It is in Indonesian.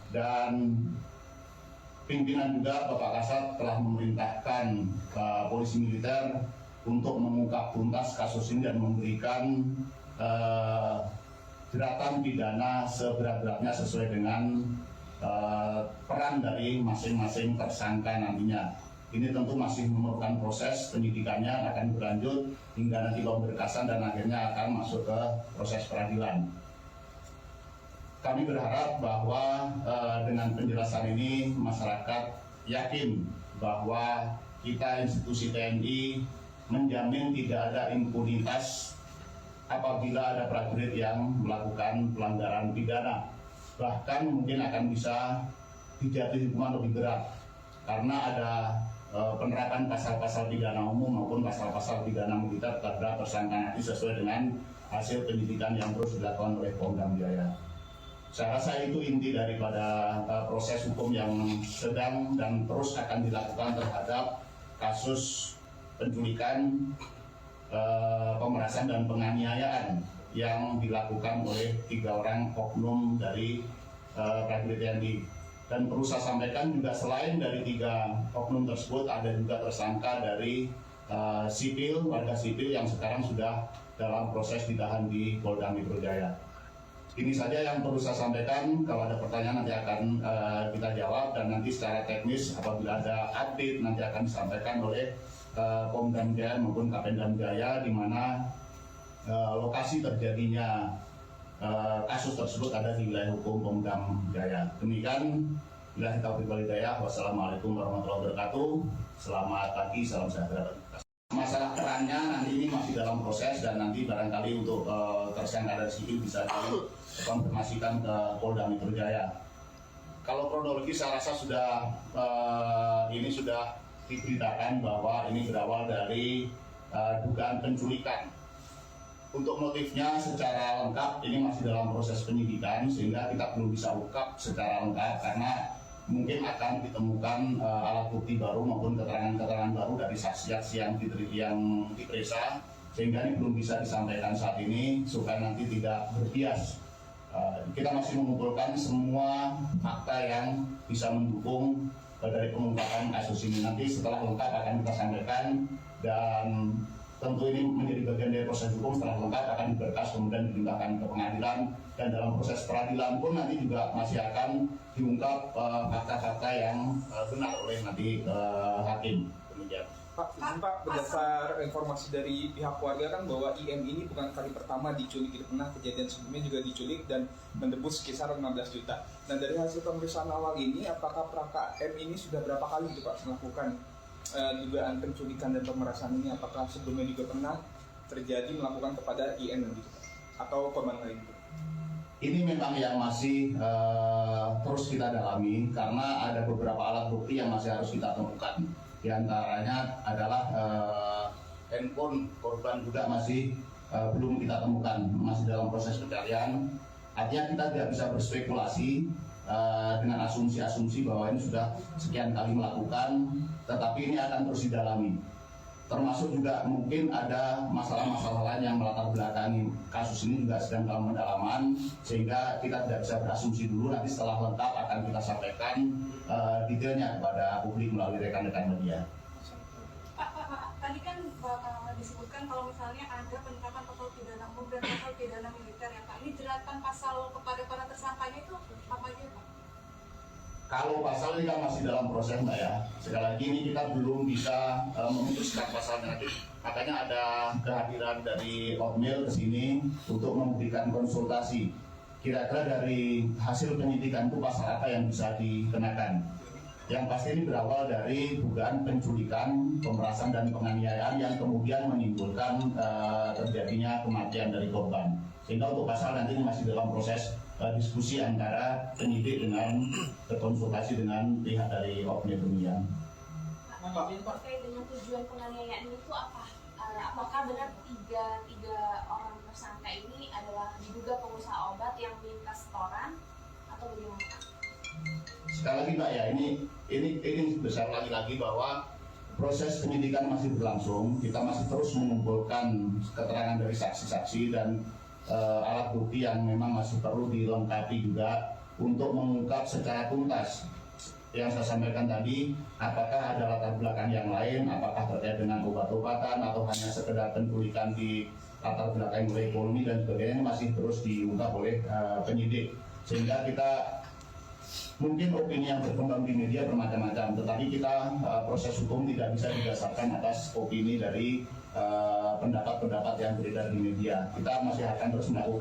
dan pimpinan juga Bapak Kasat telah memerintahkan polisi militer untuk mengungkap tuntas kasus ini dan memberikan jeratan pidana seberat-beratnya sesuai dengan peran dari masing-masing tersangka nantinya. Ini tentu masih memerlukan proses penyidikannya, akan berlanjut hingga nanti pemberkasan dan akhirnya akan masuk ke proses peradilan. Kami berharap bahwa dengan penjelasan ini masyarakat yakin bahwa kita institusi TNI menjamin tidak ada impunitas apabila ada prajurit yang melakukan pelanggaran pidana. Bahkan mungkin akan bisa dijatuhi hukuman lebih berat karena ada penerapan pasal-pasal pidana umum maupun pasal-pasal pidana militer terhadap tersangka nanti sesuai dengan hasil penyidikan yang terus dilakukan oleh Polda Jaya. Saya rasa itu inti daripada proses hukum yang sedang dan terus akan dilakukan terhadap kasus penculikan, pemerasan dan penganiayaan yang dilakukan oleh 3 orang oknum dari prajurit TNI. Dan perlu saya sampaikan juga selain dari 3 oknum tersebut ada juga tersangka dari sipil, warga sipil yang sekarang sudah dalam proses ditahan di Polda Metro Jaya. Ini saja yang perlu saya sampaikan. Kalau ada pertanyaan nanti akan kita jawab, dan nanti secara teknis apabila ada update nanti akan disampaikan oleh Pemdam Jaya maupun Kapendam Jaya di mana lokasi terjadinya kasus tersebut ada di wilayah hukum Pemdam Jaya. Demikian, billahi taufiq wal hidayah. Wassalamualaikum warahmatullahi wabarakatuh. Selamat pagi, salam sejahtera. Masalah perannya nanti ini masih dalam proses dan nanti barangkali untuk tersangka dari sipil bisa dikonfirmasikan ke Polda Metro Jaya. Kalau kronologi saya rasa sudah ini sudah diberitakan bahwa ini berawal dari dugaan penculikan. Untuk motifnya secara lengkap ini masih dalam proses penyidikan sehingga kita belum bisa ungkap secara lengkap karena mungkin akan ditemukan alat bukti baru maupun keterangan-keterangan baru dari saksi-saksi yang diperiksa sehingga ini belum bisa disampaikan saat ini supaya nanti tidak berbias. Kita masih mengumpulkan semua fakta yang bisa mendukung dari pengungkapan kasus ini. Nanti setelah lengkap akan kita sampaikan dan tentu ini menjadi bagian dari proses hukum. Setelah lengkap akan diberkas kemudian dilimpahkan ke pengadilan dan dalam proses peradilan pun nanti juga masih akan diungkap fakta-fakta yang benar oleh nanti hakim. Demikian. Pak, berdasar informasi dari pihak keluarga kan bahwa IM ini bukan kali pertama diculik, pernah kejadian sebelumnya juga diculik dan menebus kisaran 15 juta. Dan dari hasil pemeriksaan awal ini, apakah Praka M ini sudah berapa kali itu Pak melakukan dugaan penculikan dan pemerasan ini? Apakah sebelumnya juga pernah terjadi melakukan kepada IM gitu Pak? Atau korban lain gitu? Ini memang yang masih terus kita dalami karena ada beberapa alat bukti yang masih harus kita temukan. Di antaranya adalah handphone korban juga masih belum kita temukan, masih dalam proses pencarian. Artinya kita tidak bisa berspekulasi dengan asumsi-asumsi bahwa ini sudah sekian kali melakukan, tetapi ini akan terus didalami. Termasuk juga mungkin ada masalah-masalah lain yang melatar belakangi kasus ini juga sedang dalam pendalaman, sehingga kita tidak bisa berasumsi dulu. Nanti setelah lengkap akan kita sampaikan detailnya kepada publik melalui rekan-rekan media. Pak, tadi kan disebutkan kalau misalnya ada penetapan pasal pidana umum dan pasal pidana militer ya Pak. Ini jeratan pasal kepada para tersangkanya itu apa aja Pak? Kalau pasal ini kan masih dalam proses Mbak ya. Sekali lagi ini kita belum bisa memutuskan pasalnya. Makanya ada kehadiran dari Otmil ke sini untuk memberikan konsultasi. Kira-kira dari hasil penyidikan itu pasal apa yang bisa dikenakan. Yang pasti ini berawal dari dugaan penculikan, pemerasan dan penganiayaan yang kemudian menimbulkan terjadinya kematian dari korban. Sehingga untuk pasal nanti ini masih dalam proses diskusi antara penyidik dengan berkonsultasi dengan pihak dari Oknum demikian. Pak, terkait dengan tujuan penganiayaan itu apa? Apakah benar tiga orang tersangka ini adalah diduga pengusaha obat yang minta setoran atau bagaimana? Sekali lagi Mbak ya, ini besar lagi bahwa proses penyidikan masih berlangsung. Kita masih terus mengumpulkan keterangan dari saksi-saksi dan alat bukti yang memang masih perlu dilengkapi juga untuk mengungkap secara tuntas yang saya sampaikan tadi, apakah ada latar belakang yang lain, apakah terkait dengan obat-obatan atau hanya sekedar penculikan di latar belakang oleh ekonomi dan sebagainya, masih terus diungkap oleh penyidik. Sehingga kita mungkin opini yang berkembang di media bermacam-macam, tetapi kita proses hukum tidak bisa didasarkan atas opini dari pendapat-pendapat yang beredar di media. Kita masih akan terus melakukan